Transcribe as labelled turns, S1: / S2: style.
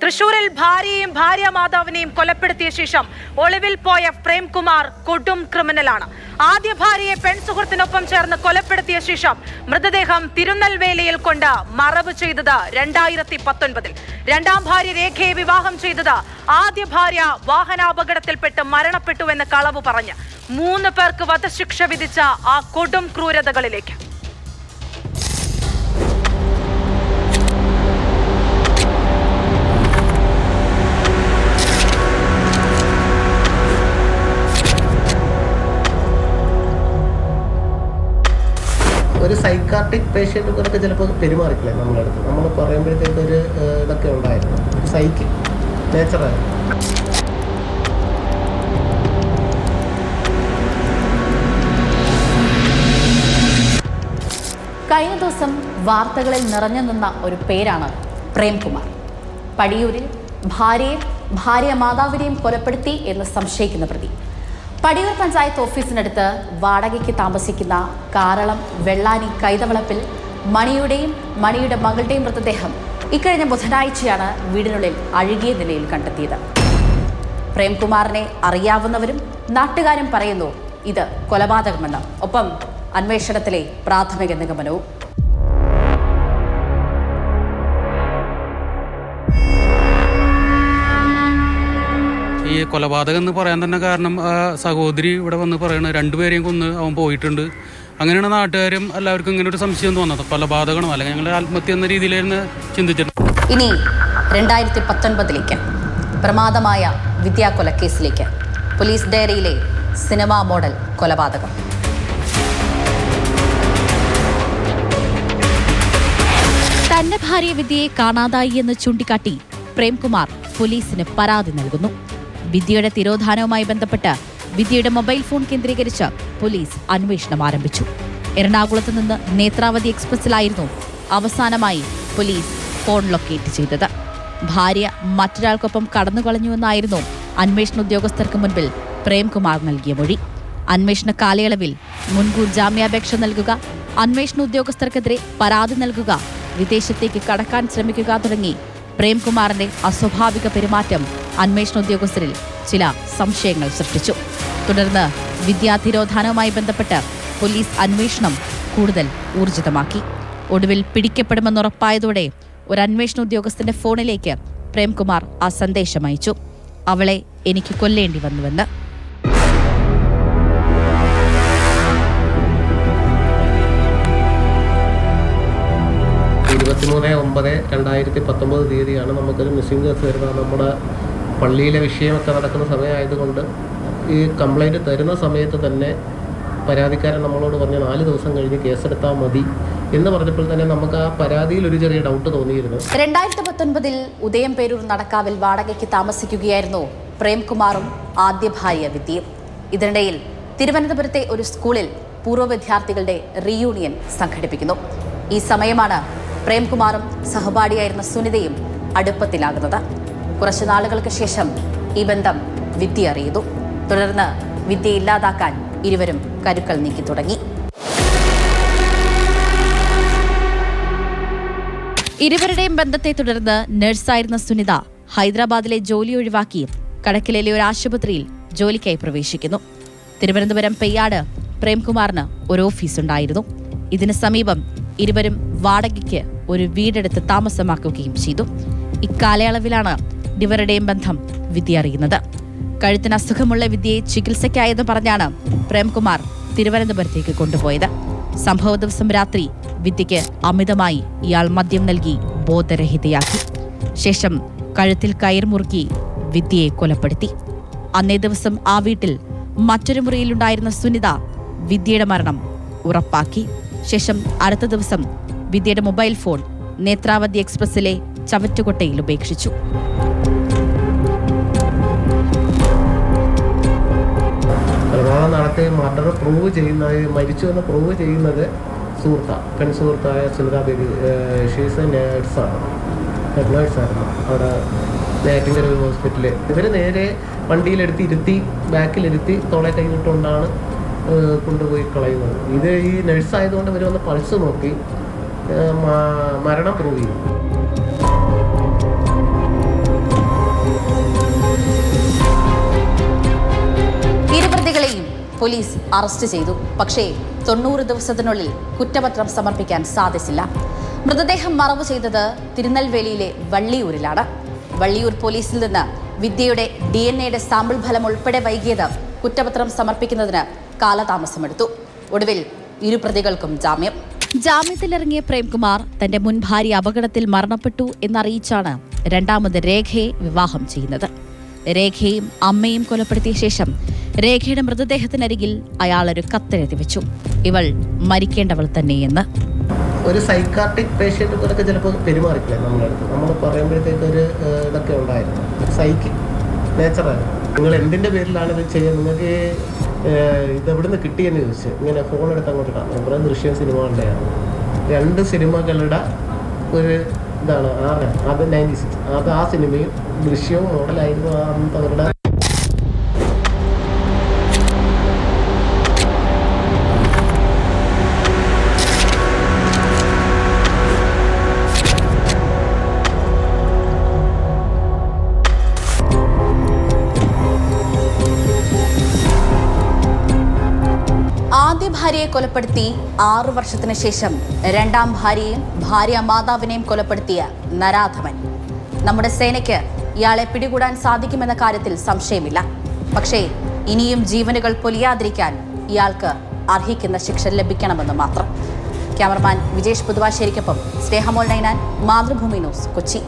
S1: തൃശൂരിൽ ഭാര്യയെയും ഭാര്യ മാതാവിനെയും കൊലപ്പെടുത്തിയ ശേഷം ഒളിവിൽ പോയ പ്രേംകുമാർ കൊടും ക്രിമിനലാണ്. ആദ്യ ഭാര്യയെ പെൺസുഹൃത്തിനൊപ്പം ചേർന്ന് കൊലപ്പെടുത്തിയ ശേഷം മൃതദേഹം തിരുനെൽവേലിയിൽ കൊണ്ട് മറവ് ചെയ്തത് 2019. രണ്ടാം ഭാര്യ രേഖയെ വിവാഹം ചെയ്തത് ആദ്യ ഭാര്യ വാഹനാപകടത്തിൽപ്പെട്ട് മരണപ്പെട്ടുവെന്ന് കളവ് പറഞ്ഞ് 3 പേർക്ക് വധശിക്ഷ വിധിച്ച ആ കൊടും ക്രൂരതകളിലേക്ക്.
S2: ഒരു സൈക്കാട്രിക് പേഷ്യൻ്റ് പോലൊക്കെ ചിലപ്പോൾ പെരുമാറിക്കില്ലേ നമ്മുടെ അടുത്ത്. നമ്മൾ പറയുമ്പോഴത്തേക്ക് ഒരു ഇതൊക്കെ ഉണ്ടായിരുന്നു. സൈക്ക് നേച്ചറായിരുന്നു.
S3: കഴിഞ്ഞ ദിവസം വാർത്തകളിൽ നിറഞ്ഞു നിന്ന ഒരു പേരാണ് പ്രേംകുമാർ. പടിയൂരിൽ ഭാര്യ മാതാവിനെയും കൊലപ്പെടുത്തി എന്ന് സംശയിക്കുന്ന പ്രതി. പടിയൂർ പഞ്ചായത്ത് ഓഫീസിനടുത്ത് വാടകയ്ക്ക് താമസിക്കുന്ന കാരളം വെള്ളാനി കൈതവളപ്പിൽ മണിയുടെ മകളുടെയും മൃതദേഹം ഇക്കഴിഞ്ഞ ബുധനാഴ്ചയാണ് വീടിനുള്ളിൽ അഴുകിയ നിലയിൽ കണ്ടെത്തിയത്. പ്രേംകുമാറിനെ അറിയാവുന്നവരും നാട്ടുകാരും പറയുന്നു ഇത് കൊലപാതകമെന്ന്. ഒപ്പം അന്വേഷണത്തിലെ പ്രാഥമിക നിഗമനവും.
S4: ഈ കൊലപാതകം എന്ന് പറയാൻ തന്നെ കാരണം സഹോദരി ഇവിടെ വന്ന് പറയണ 2 പേരെയും കൊന്ന് അവൻ പോയിട്ടുണ്ട്. അങ്ങനെയാണ് നാട്ടുകാരും എല്ലാവർക്കും ഇങ്ങനെ ഒരു സംശയം തോന്നുന്നത്. കൊലപാതകമാണോ അല്ലെങ്കിൽ ഞങ്ങൾ ആത്മഹത്യ എന്ന രീതിയിലായിരുന്നു ചിന്തിച്ചിട്ടുണ്ട്.
S3: ഇനി 2019 പ്രമാദമായ വിദ്യാകൊലക്കേസിലേക്ക്. പോലീസ് ഡയറിയിലെ സിനിമാ മോഡൽ കൊലപാതകം. തന്റെ ഭാര്യ വിദ്യയെ കാണാതായി എന്ന് ചൂണ്ടിക്കാട്ടി പ്രേംകുമാർ പോലീസിന് പരാതി നൽകുന്നു. വിദ്യയുടെ തിരോധാനവുമായി ബന്ധപ്പെട്ട് വിദ്യയുടെ മൊബൈൽ ഫോൺ കേന്ദ്രീകരിച്ച് പോലീസ് അന്വേഷണം ആരംഭിച്ചു. എറണാകുളത്ത് നിന്ന് നേത്രാവതി എക്സ്പ്രസിലായിരുന്നു അവസാനമായി പോലീസ് ഫോൺ ലൊക്കേറ്റ് ചെയ്തത്. ഭാര്യ മറ്റൊരാൾക്കൊപ്പം കടന്നുകളഞ്ഞുവെന്നായിരുന്നു അന്വേഷണ ഉദ്യോഗസ്ഥർക്ക് മുൻപിൽ പ്രേംകുമാർ നൽകിയ മൊഴി. അന്വേഷണ കാലയളവിൽ മുൻകൂർ ജാമ്യാപേക്ഷ നൽകുക, അന്വേഷണ ഉദ്യോഗസ്ഥർക്കെതിരെ പരാതി നൽകുക, വിദേശത്തേക്ക് കടക്കാൻ ശ്രമിക്കുക തുടങ്ങി പ്രേംകുമാറിന്റെ അസ്വാഭാവിക പെരുമാറ്റം അന്വേഷണ ഉദ്യോഗസ്ഥരിൽ ചില സംശയങ്ങൾ സൃഷ്ടിച്ചു. തുടർന്ന് വിദ്യാതിരോധാനവുമായി ബന്ധപ്പെട്ട് പോലീസ് അന്വേഷണം കൂടുതൽ ഊർജിതമാക്കി. ഒടുവിൽ പിടിക്കപ്പെടുമെന്നുറപ്പായതോടെ ഒരു അന്വേഷണ ഉദ്യോഗസ്ഥന്റെ ഫോണിലേക്ക് പ്രേംകുമാർ ആ സന്ദേശം അയച്ചു: അവളെ എനിക്ക് കൊല്ലേണ്ടി വന്നുവെന്ന്.
S2: തീയതിയാണ് നമുക്കൊരു മിസ്സിംഗ് കേസ് വരുന്നത്. നമ്മുടെ പള്ളിയിലെ വിഷയമൊക്കെ നടക്കുന്ന സമയമായതുകൊണ്ട് ഈ കംപ്ലൈൻറ്റ് തരുന്ന സമയത്ത് തന്നെ പരാതിക്കാരൻ നമ്മളോട് പറഞ്ഞ 4 ദിവസം കഴിഞ്ഞ് കേസെടുത്താൽ മതി എന്ന് പറഞ്ഞപ്പോൾ തന്നെ നമുക്ക് ആ പരാതിയിൽ ഒരു ചെറിയ ഡൗട്ട് തോന്നിയിരുന്നു.
S3: 2019 ഉദയംപേരൂർ നടക്കാവിൽ വാടകയ്ക്ക് താമസിക്കുകയായിരുന്നു പ്രേംകുമാറും ആദ്യ ഭാര്യ വിദ്യയും. ഇതിനിടയിൽ തിരുവനന്തപുരത്തെ ഒരു സ്കൂളിൽ പൂർവ്വ വിദ്യാർത്ഥികളുടെ റീയൂണിയൻ സംഘടിപ്പിക്കുന്നു. ഈ സമയമാണ് പ്രേംകുമാറും സഹപാഠിയായിരുന്ന സുനിതയും അടുപ്പത്തിലാകുന്നത്. കുറച്ചു നാളുകൾക്ക് ശേഷം ഈ ബന്ധം വിദ്യ അറിയുന്നു. തുടർന്ന് വിദ്യയെ ഇല്ലാതാക്കാൻ ഇരുവരും കരുക്കൾ നീക്കി തുടങ്ങി. ഇരുവരുടെയും ബന്ധത്തെ തുടർന്ന് നഴ്സായിരുന്ന സുനിത ഹൈദരാബാദിലെ ജോലി ഒഴിവാക്കി കടക്കിലെ ഒരു ആശുപത്രിയിൽ ജോലിക്കായി പ്രവേശിക്കുന്നു. തിരുവനന്തപുരം പെയ്യാട് പ്രേംകുമാറിന് ഒരു ഓഫീസുണ്ടായിരുന്നു. ഇതിന് സമീപം ഇരുവരും വാടകയ്ക്ക് ഒരു വീടെടുത്ത് താമസമാക്കുകയും ചെയ്തു. ഇക്കാലയളവിലാണ് ഇവരുടെയും ബന്ധം വിദ്യ അറിയുന്നത്. കഴുത്തിന് അസുഖമുള്ള വിദ്യയെ ചികിത്സയ്ക്കായെന്ന് പറഞ്ഞാണ് പ്രേംകുമാർ തിരുവനന്തപുരത്തേക്ക് കൊണ്ടുപോയത്. സംഭവ ദിവസം രാത്രി വിദ്യയ്ക്ക് അമിതമായി ഇയാൾ മദ്യം നൽകി ബോധരഹിതയാക്കി. ശേഷം കഴുത്തിൽ കയർ മുറുക്കി വിദ്യയെ കൊലപ്പെടുത്തി. അന്നേ ദിവസം ആ വീട്ടിൽ മറ്റൊരു മുറിയിലുണ്ടായിരുന്ന സുനിത വിദ്യയുടെ മരണം ഉറപ്പാക്കി. ശേഷം അടുത്ത ദിവസം വിദ്യയുടെ മൊബൈൽ ഫോൺ നേത്രാവതി എക്സ്പ്രസിലെ ചവറ്റുകൊട്ടയിൽ ഉപേക്ഷിച്ചു.
S2: കൊലപാതകം നടത്തി മർഡർ പ്രൂവ് ചെയ്യുന്നത്, മരിച്ചു എന്ന് പ്രൂവ് ചെയ്യുന്നത് പെൺസുഹൃത്തായ സുനിത ബേബി. ഷീസ് നേഴ്സാണ്, ഹെഡ് നേഴ്സായിരുന്നു അവിടെ നേറ്റിങ്ങൽ ഹോസ്പിറ്റലിൽ. ഇവർ നേരെ വണ്ടിയിലെടുത്ത് ബാക്കിലിരുത്തി തോളെ കൈവിട്ടുകൊണ്ടാണ് കൊണ്ടുപോയി കളയുന്നത്. ഇത് ഈ നഴ്സായതുകൊണ്ട് ഇവർ വന്ന് പൾസ് നോക്കി മരണം പ്രൂവ് ചെയ്യും.
S3: പോലീസ് അറസ്റ്റ് ചെയ്തു. പക്ഷേ 90 ദിവസത്തിനുള്ളിൽ കുറ്റപത്രം സമർപ്പിക്കാൻ സാധിച്ചില്ല. മൃതദേഹം മറവ് ചെയ്തത് തിരുനെൽവേലിയിലെ വള്ളിയൂരിലാണ്. വള്ളിയൂർ പോലീസിൽ നിന്ന് വിദ്യയുടെ DNA സാമ്പിൾ ഫലം ഉൾപ്പെടെ വൈകിയത് കുറ്റപത്രം സമർപ്പിക്കുന്നതിന് കാലതാമസമെടുത്തു. ഒടുവിൽ 2 പ്രതികൾക്കും ജാമ്യം. ജാമ്യത്തിലിറങ്ങിയ പ്രേംകുമാർ തന്റെ മുൻ ഭാര്യ അപകടത്തിൽ മരണപ്പെട്ടു എന്നറിയിച്ചാണ് രണ്ടാമത് രേഖയെ വിവാഹം ചെയ്യുന്നത്. രേഖയും അമ്മയും കൊലപ്പെടുത്തിയ ശേഷം രേഖയുടെ മൃതദേഹത്തിനരികിൽ അയാൾ ഒരു കത്തെഴുതി വെച്ചു. ഇവൾ മരിക്കേണ്ടവൾ തന്നെയെന്ന്.
S2: ഒരു സൈക്കാട്രിക് പേഷ്യൻ്റ് പോലൊക്കെ ചിലപ്പോൾ പെരുമാറിക്കില്ലേ നമ്മളടുത്ത്. നമ്മൾ പറയുമ്പോഴത്തേക്ക് ഒരു ഇതൊക്കെ ഉണ്ടായിരുന്നു. സൈക്കിക് നേച്ചറായിരുന്നു. നിങ്ങൾ എന്തിൻ്റെ പേരിലാണ് ഇത് ചെയ്യുക, നിങ്ങൾക്ക് ഇതെവിടുന്ന് കിട്ടിയെന്ന് ചോദിച്ചു. ഇങ്ങനെ ഫോൺ എടുത്ത് അങ്ങോട്ട് കാണാം. നമ്മുടെ ദൃശ്യം സിനിമകളുടെയാണ്. 2 സിനിമകളുടെ ഒരു ഇതാണ്. അത് 96. അത് ആ സിനിമയും ദൃശ്യവും മോഡലായിരുന്നു അന്നത്തെ അവരുടെ.
S3: ആദ്യ ഭാര്യയെ കൊലപ്പെടുത്തി 6 വർഷത്തിന് ശേഷം രണ്ടാം ഭാര്യയെയും ഭാര്യ മാതാവിനെയും കൊലപ്പെടുത്തിയ നരാധമൻ. നമ്മുടെ സേനയ്ക്ക് ഇയാളെ പിടികൂടാൻ സാധിക്കുമെന്ന കാര്യത്തിൽ സംശയമില്ല. പക്ഷേ ഇനിയും ജീവനുകൾ പൊലിയാതിരിക്കാൻ ഇയാൾക്ക് അർഹിക്കുന്ന ശിക്ഷ ലഭിക്കണമെന്ന് മാത്രം. ക്യാമറമാൻ വിജേഷ് പുതുവാശ്ശേരിക്കൊപ്പം സ്നേഹമോൾ നൈനാൻ, മാതൃഭൂമി ന്യൂസ്, കൊച്ചി.